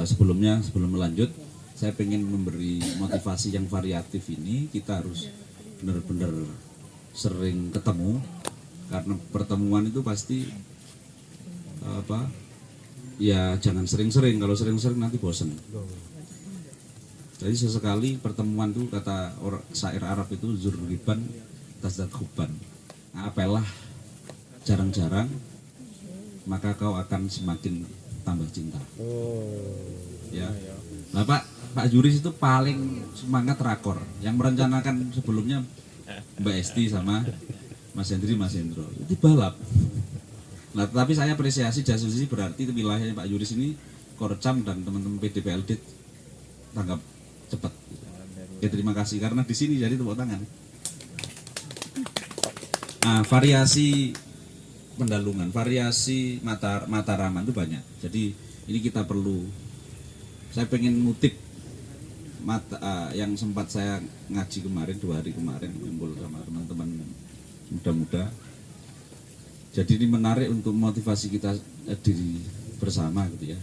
sebelum melanjut, saya pengen memberi motivasi yang variatif ini. Kita harus benar-benar sering ketemu, karena pertemuan itu pasti ya jangan sering-sering. Kalau sering-sering nanti bosan. Jadi sesekali pertemuan itu, kata syair Arab itu, zurriban tazdad hubban. Apalah jarang-jarang, maka kau akan semakin tambah cinta. Ya. Nah, Pak Juris itu paling semangat rakor. Yang merencanakan sebelumnya Mbak Esti sama Mas Hendri, Mas Hendro. Itu balap. Nah, tetapi saya apresiasi Jasusi, berarti wilayahnya Pak Juris ini Korcam dan teman-teman PDPLD tanggap cepat. Ya, terima kasih karena di sini jadi tepuk tangan. Nah, variasi pendalungan, variasi mataraman itu banyak. Jadi ini kita perlu. Saya pengen ngutip yang sempat saya ngaji kemarin, 2 hari kemarin, kumpul sama teman-teman muda-muda. Jadi ini menarik untuk motivasi kita diri bersama gitu ya.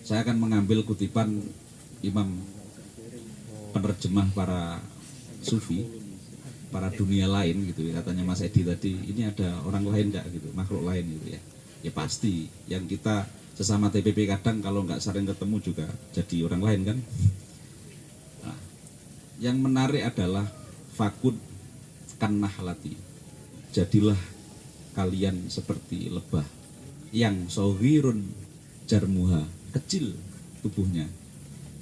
Saya akan mengambil kutipan imam penerjemah para sufi, para dunia lain gitu ya. Katanya Mas Edi tadi, ini ada orang lain enggak gitu, makhluk lain gitu ya. Ya pasti, yang kita sesama TPP kadang kalau nggak sering ketemu juga jadi orang lain kan. Nah, yang menarik adalah fakun kannahlati, jadilah kalian seperti lebah yang sohirun jarmuha, kecil tubuhnya,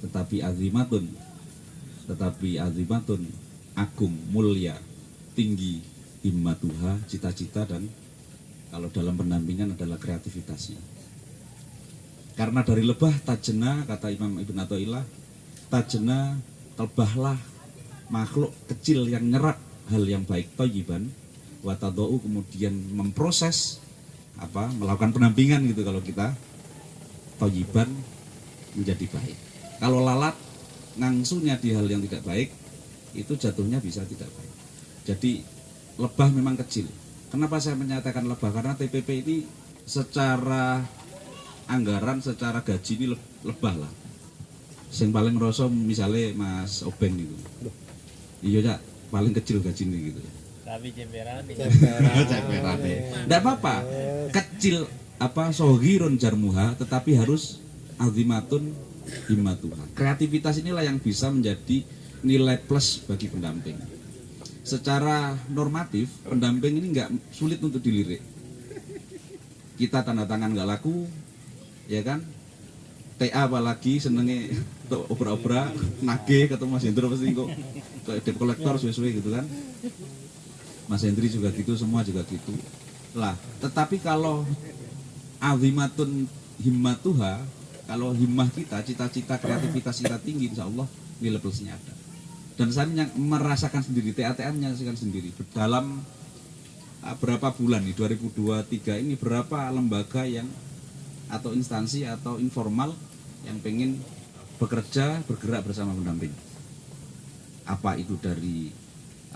tetapi azimatun agung, mulia, tinggi, himmatuha, cita-cita, dan kalau dalam pendampingan adalah kreativitasnya. Karena dari lebah tajena, kata Imam Ibn Athaillah, tajena, telbahlah makhluk kecil yang nyerap hal yang baik, thayyiban, wa tadau, kemudian memproses melakukan pendampingan gitu. Kalau kita thayyiban menjadi baik. Kalau lalat ngangsunya di hal yang tidak baik, itu jatuhnya bisa tidak baik. Jadi lebah memang kecil. Kenapa saya menyatakan lebah? Karena TPP ini secara anggaran, secara gaji ini lebah lah. Yang paling ngerasa misalnya Mas Obeng gitu. Iya Cak, paling kecil gaji ini gitu. Tapi cemberane. Enggak apa-apa. Kecil sohirun jarmuha, tetapi harus azimatun himmatuha. Kreativitas inilah yang bisa menjadi nilai plus bagi pendamping. Secara normatif, pendamping ini enggak sulit untuk dilirik. Kita tanda tangan enggak laku, ya kan? TA apalagi senenge obra-obra nagih ketemu Mas Hendro pasti kok debt collector suwe-suwe gitu kan. Mas Hendri juga gitu, semua juga gitu. Lah, tetapi kalau azimatun himmatuha, kalau himmah kita, cita-cita, kreativitas kita tinggi, insya Allah nilai plusnya ada. Dan saya merasakan sendiri, TA menyaksikan sendiri. Dalam berapa bulan nih, 2023 ini berapa lembaga yang atau instansi atau informal yang pengen bergerak bersama pendamping. Apa itu dari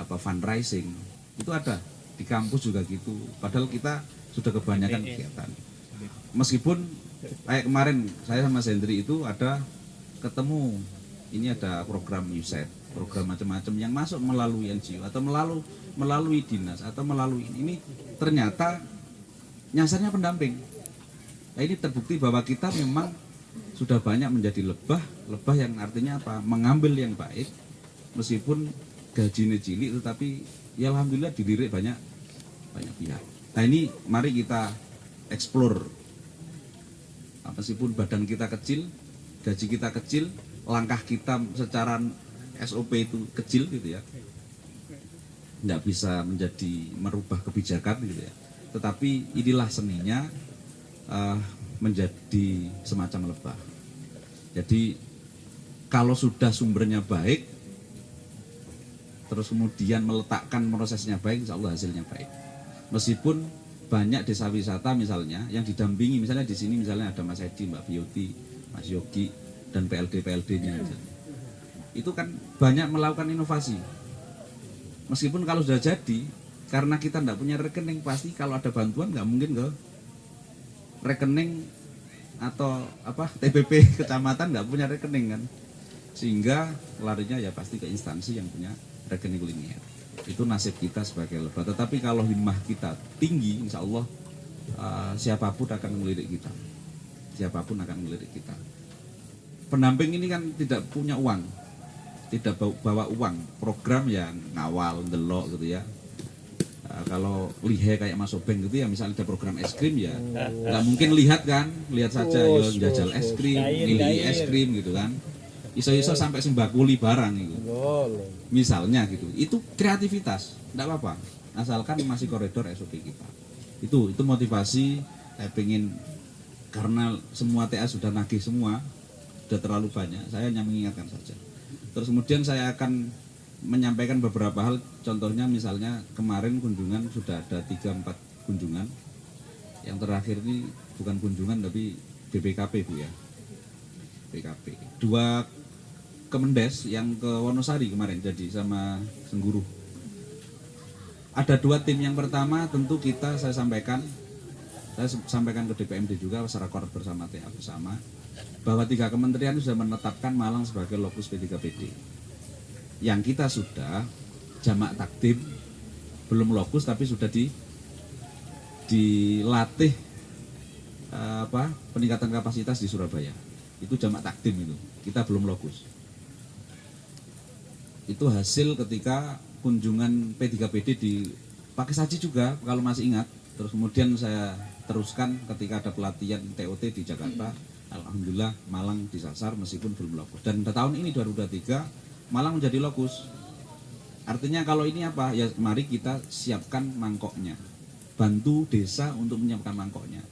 fundraising, itu ada di kampus juga gitu. Padahal kita sudah kebanyakan kegiatan. Meskipun kayak kemarin saya sama Hendri itu ada ketemu, ini ada program USAID, program macam-macam yang masuk melalui NGO atau melalui dinas atau melalui ini ternyata nyasarnya pendamping. Nah, ini terbukti bahwa kita memang sudah banyak menjadi lebah yang artinya apa? Mengambil yang baik, meskipun gajinya cilik, tetapi ya alhamdulillah dilirik banyak pihak. Nah ini mari kita explore. Meskipun badan kita kecil, gaji kita kecil, langkah kita secara SOP itu kecil gitu ya, nggak bisa merubah kebijakan gitu ya. Tetapi inilah seninya menjadi semacam lebah. Jadi kalau sudah sumbernya baik, terus kemudian meletakkan prosesnya baik, insya Allah hasilnya baik. Meskipun banyak desa wisata misalnya yang didampingi, misalnya di sini misalnya ada Mas Edi, Mbak Bioti, Mas Yogi, dan PLD-nya misalnya. Itu kan banyak melakukan inovasi. Meskipun kalau sudah jadi, karena kita tidak punya rekening, pasti kalau ada bantuan nggak mungkin ke rekening atau TPP kecamatan nggak punya rekening kan, sehingga larinya ya pasti ke instansi yang punya rekening linier. Itu nasib kita sebagai lebah. Tetapi kalau himmah kita tinggi, insya Allah siapapun akan melirik kita. Siapapun akan melirik kita. Pendamping ini kan tidak punya uang, tidak bawa uang. Program yang ngawal, ndelok gitu ya. Kalau lihe kayak Mas Obeng gitu ya, misalnya ada program es krim ya, nggak mungkin lihat kan, lihat saja yo jajal es krim, milih es krim gitu kan. Iso-iso sampai sembakuli barang itu. Misalnya gitu. Itu kreativitas, enggak apa-apa. Asalkan masih koridor SOP kita. Itu motivasi saya pengen, karena semua TA sudah nagih semua, sudah terlalu banyak. Saya hanya mengingatkan saja. Terus kemudian saya akan menyampaikan beberapa hal, contohnya misalnya kemarin kunjungan sudah ada 3-4 kunjungan. Yang terakhir ini bukan kunjungan tapi BPKP Bu ya. BKP. 2 Kemendes yang ke Wonosari kemarin jadi sama Sengguru. Ada 2 tim. Yang pertama tentu saya sampaikan ke DPMD juga secara koordinasi bersama TA bersama, bahwa 3 kementerian sudah menetapkan Malang sebagai lokus P3PD. Yang kita sudah jamak takdim, belum lokus tapi sudah dilatih peningkatan kapasitas di Surabaya. Itu jamak takdim itu. Kita belum lokus. Itu hasil ketika kunjungan P3PD di Pakai Saji juga kalau masih ingat. Terus kemudian saya teruskan ketika ada pelatihan TOT di Jakarta. Alhamdulillah Malang disasar meskipun belum lokus. Dan tahun ini 2023 Malang menjadi lokus. Artinya kalau ini apa? Ya mari kita siapkan mangkoknya. Bantu desa untuk menyiapkan mangkoknya.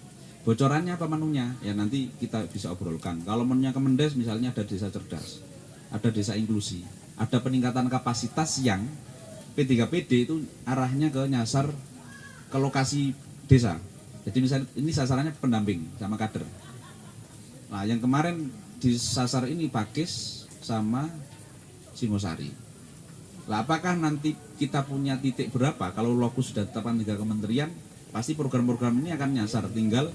Bocorannya apa menunya? Ya nanti kita bisa obrolkan. Kalau menunya Kemendes misalnya ada desa cerdas, ada desa inklusi, ada peningkatan kapasitas yang P3PD itu arahnya ke nyasar ke lokasi desa. Jadi misalnya ini sasarannya pendamping sama kader. Nah yang kemarin disasar ini Pakis sama Singosari. Nah apakah nanti kita punya titik berapa? Kalau lokus sudah tetapkan 3 kementerian, pasti program-program ini akan nyasar. Tinggal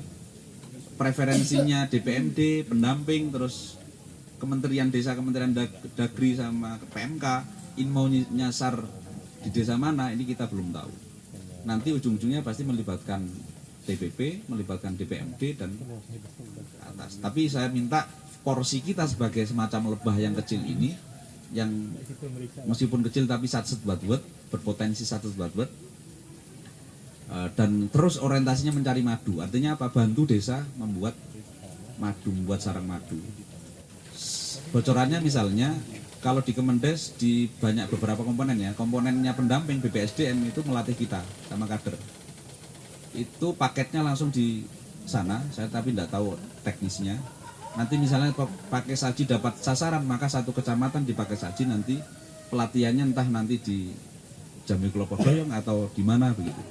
preferensinya DPMD, pendamping, terus Kementerian Desa, Kementerian Dagri sama PMK ini mau nyasar di desa mana, ini kita belum tahu. Nanti ujung-ujungnya pasti melibatkan TPP, melibatkan DPMD dan atas. Tapi saya minta porsi kita sebagai semacam lebah yang kecil ini, yang meskipun kecil tapi satset buat berpotensi satset buat dan terus orientasinya mencari madu. Artinya apa? Bantu desa membuat madu, membuat sarang madu. Bocorannya misalnya kalau di Kemendes di banyak beberapa komponen ya, komponennya pendamping BPSDM itu melatih kita sama kader. Itu paketnya langsung di sana, saya tapi tidak tahu teknisnya. Nanti misalnya Pakai Saji dapat sasaran, maka 1 kecamatan di Pakai Saji nanti pelatihannya entah nanti di Jambi Kelapa Doyong atau di mana begitu.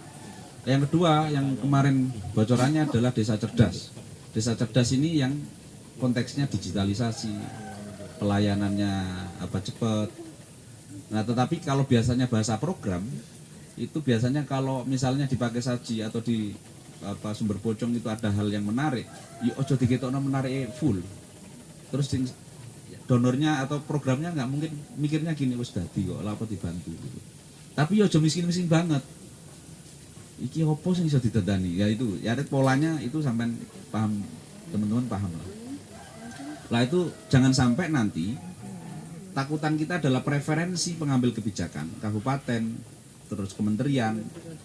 Yang kedua yang kemarin bocorannya adalah desa cerdas. Desa cerdas ini yang konteksnya digitalisasi, pelayanannya cepat. Nah, tetapi kalau biasanya bahasa program itu biasanya kalau misalnya di Pakai Saji atau di Sumber Pocong itu ada hal yang menarik, ya ojo diketokno menarik full. Terus donornya atau programnya nggak mungkin mikirnya gini, wis dadi kok lha apa dibantu gitu. Tapi ya ojo miskin-miskin banget. Iki opo sing iso ditendani? Ya itu, ya polanya itu sampai paham, teman-teman paham lah. Lah itu jangan sampai nanti takutan kita adalah preferensi pengambil kebijakan kabupaten terus kementerian.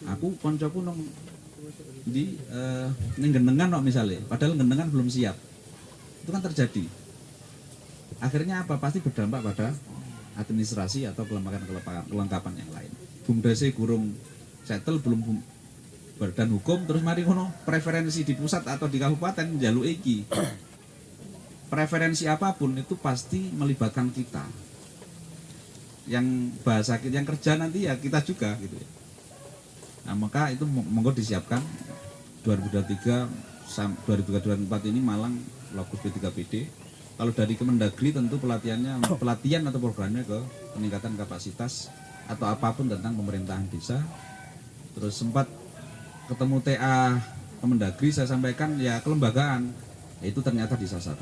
Aku koncoku nong di gendengan kok misalnya, padahal gendengan belum siap. Itu kan terjadi. Akhirnya apa? Pasti berdampak pada administrasi atau kelengkapan yang lain. Bumdese gurung settle belum badan hukum, terus mari ngono preferensi di pusat atau di kabupaten njaluk iki. Preferensi apapun itu pasti melibatkan kita. Yang bahasa kita, yang kerja nanti ya kita juga gitu ya. Nah, maka itu monggo disiapkan 2023 2024 ini Malang lokus P3PD. Kalau dari Kemendagri tentu pelatihan atau programnya ke peningkatan kapasitas atau apapun tentang pemerintahan desa. Terus sempat ketemu TA Kemendagri, saya sampaikan ya kelembagaan. Itu ternyata disasar.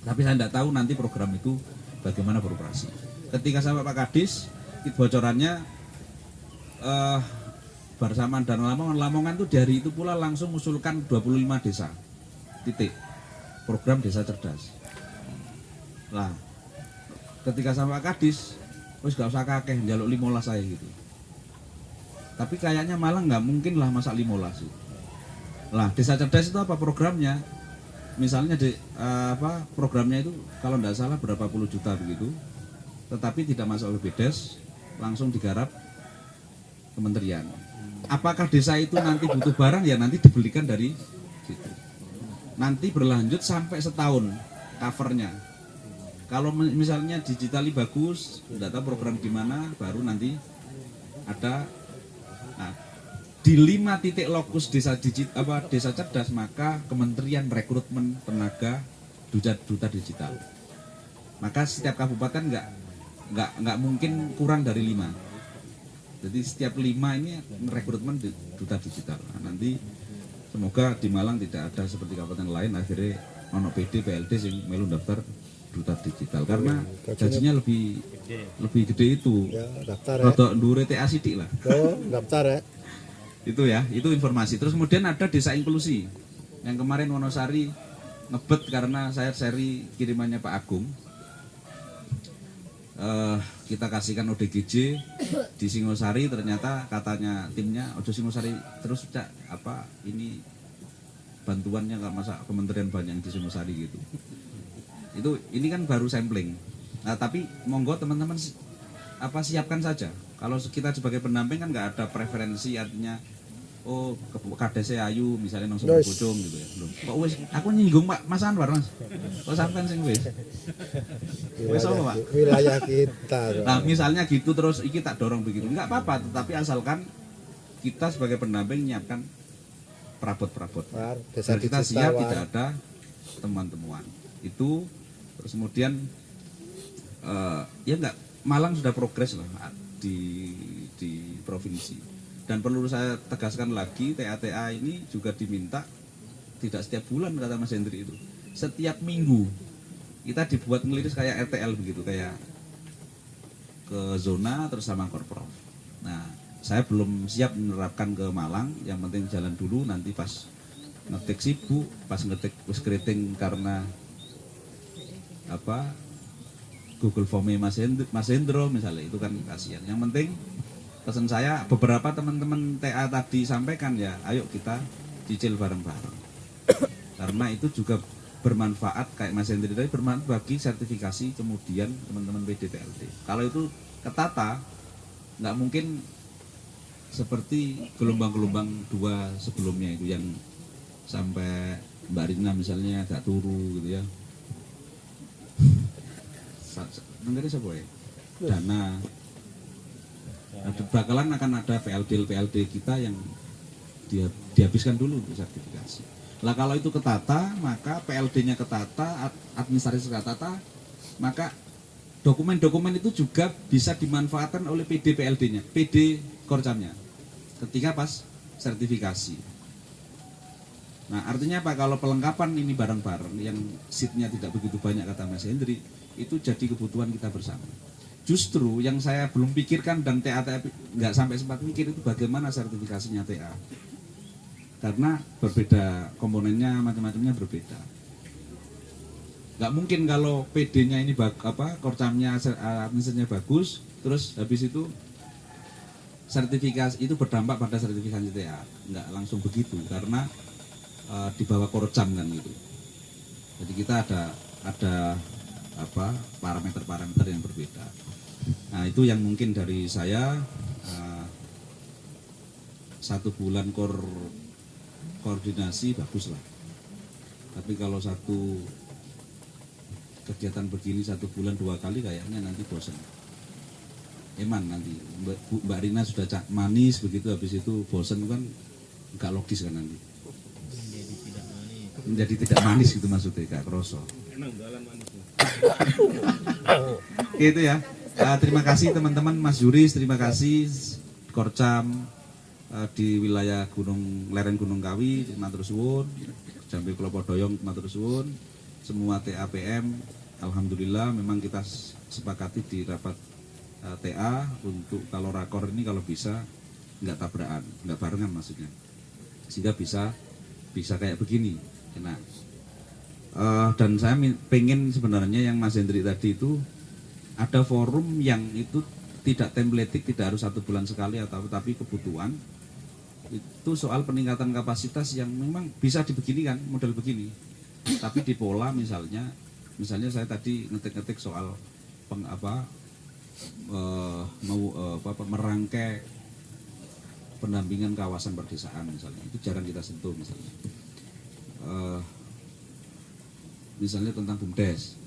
Tapi saya tidak tahu nanti program itu bagaimana beroperasi. Ketika sampai Pak Kadis, bocorannya bersamaan dan Lamongan itu di hari itu pula langsung mengusulkan 25 desa titik program desa cerdas. Lah, ketika sampai Pak Kadis, wis gak usah kakeh njaluk 15 saya gitu. Tapi kayaknya malah nggak mungkin lah masa 15 itu. Lah, desa cerdas itu apa programnya? Misalnya programnya itu kalau tidak salah berapa puluh juta begitu, tetapi tidak masuk BPDes, langsung digarap kementerian. Apakah desa itu nanti butuh barang ya nanti dibelikan dari situ. Nanti berlanjut sampai setahun covernya. Kalau misalnya digitali bagus, data program di mana, baru nanti ada. Nah, di 5 titik lokus desa desa cerdas, maka Kementerian Rekrutmen Tenaga Duta Digital. Maka setiap kabupaten nggak mungkin kurang dari 5. Jadi setiap 5 ini rekrutmen duta digital. Nah, nanti semoga di Malang tidak ada seperti kabupaten lain akhirnya ono PD PLD yang melu daftar duta digital karena gajinya lebih gede itu. Ya, daftar ya. Rodok ndure TA sithik lah. Oh, daftar ya. Itu informasi. Terus kemudian ada desa inklusi yang kemarin Wonosari ngebet karena saya seri kirimannya Pak Agung. Kita kasihkan ODGJ di Singosari, ternyata katanya timnya ojo Singosari terus Cak, ini bantuannya nggak masa kementerian banyak di Singosari gitu. Ini kan baru sampling. Nah, tapi monggo teman-teman siapkan saja. Kalau kita sebagai pendamping kan nggak ada preferensi, artinya kadese ayu misalnya nang Sumber Pucung gitu ya. Kok wis aku nyinggung Mas Anwar Mas. Kok sampean sing wis. Wis apa Pak? Wilayah kita. Nah, misalnya gitu terus iki tak dorong begitu. Enggak apa-apa, tetapi asalkan kita sebagai pendamping menyiapkan perabot-perabot. Desa kita siap tidak ada teman-temuan. Itu terus kemudian ya enggak, Malang sudah progres lah di provinsi. Dan perlu saya tegaskan lagi, TA-TA ini juga diminta tidak setiap bulan kata Mas Hendri itu. Setiap minggu kita dibuat ngeliris kayak RTL begitu, kayak ke zona terus sama korprov. Nah, saya belum siap menerapkan ke Malang, yang penting jalan dulu, nanti pas ngetik sibuk, pas ngetik wis keriting karena Google Form Mas Hendro misalnya, itu kan kasihan. Yang penting pesan saya, beberapa teman-teman TA tadi sampaikan ya, ayo kita cicil bareng-bareng. Karena itu juga bermanfaat, kayak Mas Hendri tadi, bermanfaat bagi sertifikasi kemudian teman-teman PDPLT. Kalau itu ketata, nggak mungkin seperti gelombang-gelombang 2 sebelumnya itu yang sampai Mbak Rina misalnya agak turu gitu ya. Nanti siapa ya? Dana. Bakalan akan ada PLD kita yang dihabiskan dulu untuk sertifikasi. Lah kalau itu ketata, maka PLD-nya ketata, administrasi ketata, maka dokumen-dokumen itu juga bisa dimanfaatkan oleh PD PLD-nya, PD Korcamnya ketika pas sertifikasi. Nah, artinya apa? Kalau pelengkapan ini bareng-bareng yang seatnya tidak begitu banyak kata Mas Hendri, itu jadi kebutuhan kita bersama. Justru yang saya belum pikirkan dan TA nggak sampai sempat mikir itu bagaimana sertifikasinya TA. Karena berbeda komponennya, macam-macamnya berbeda. Nggak mungkin kalau PD-nya ini Korcamnya administrasinya bagus, terus habis itu sertifikasi itu berdampak pada sertifikasi TA. Nggak langsung begitu karena di bawah Korcam kan gitu. Jadi kita ada parameter-parameter yang berbeda. Nah, itu yang mungkin dari saya 1 bulan koordinasi bagus lah. Tapi kalau satu kegiatan begini 1 bulan 2 kali kayaknya nanti bosan. Eman nanti Mbak Rina sudah manis begitu, habis itu bosan kan nggak logis kan nanti. Menjadi tidak manis gitu maksudnya, Kak Kroso. Emang jalan manis. Gitu ya. Terima kasih teman-teman, Mas Juris, terima kasih Korcam di wilayah lereng Gunung Kawi, matur suwun. Jambe kula padha matur suwun. Semua TAPM alhamdulillah memang kita sepakati di rapat TA untuk kalau rakor ini kalau bisa nggak tabrakan, nggak barengan maksudnya, sehingga bisa kayak begini. Nah, dan saya pengen sebenarnya yang Mas Hendri tadi itu ada forum yang itu tidak templatik, tidak harus 1 bulan sekali atau tapi kebutuhan itu soal peningkatan kapasitas yang memang bisa dibeginikan model begini, tapi di pola misalnya saya tadi ngetik soal merangkai pendampingan kawasan perdesaan misalnya, itu jarang kita sentuh misalnya. Misalnya tentang BUMDes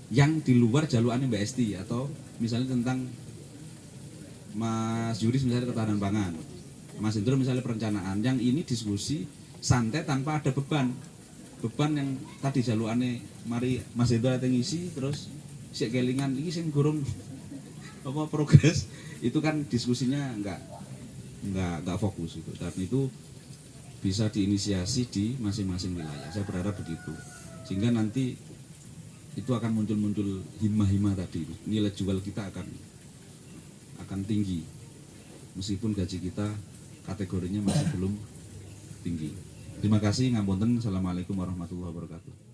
yang di luar jaluannya Mbak Esti, atau misalnya tentang Mas Yuris misalnya ketahanan pangan, Mas Indro misalnya perencanaan, yang ini diskusi santai tanpa ada beban yang tadi jaluannya mari Mas Indro yang ngisi terus sik kelingan ini sing gurung apa progres, itu kan diskusinya enggak fokus itu, dan itu bisa diinisiasi di masing-masing wilayah. Saya berharap begitu, sehingga nanti itu akan muncul hima-hima tadi, nilai jual kita akan tinggi meskipun gaji kita kategorinya masih belum tinggi. Terima kasih, ngapunten. Assalamualaikum warahmatullahi wabarakatuh.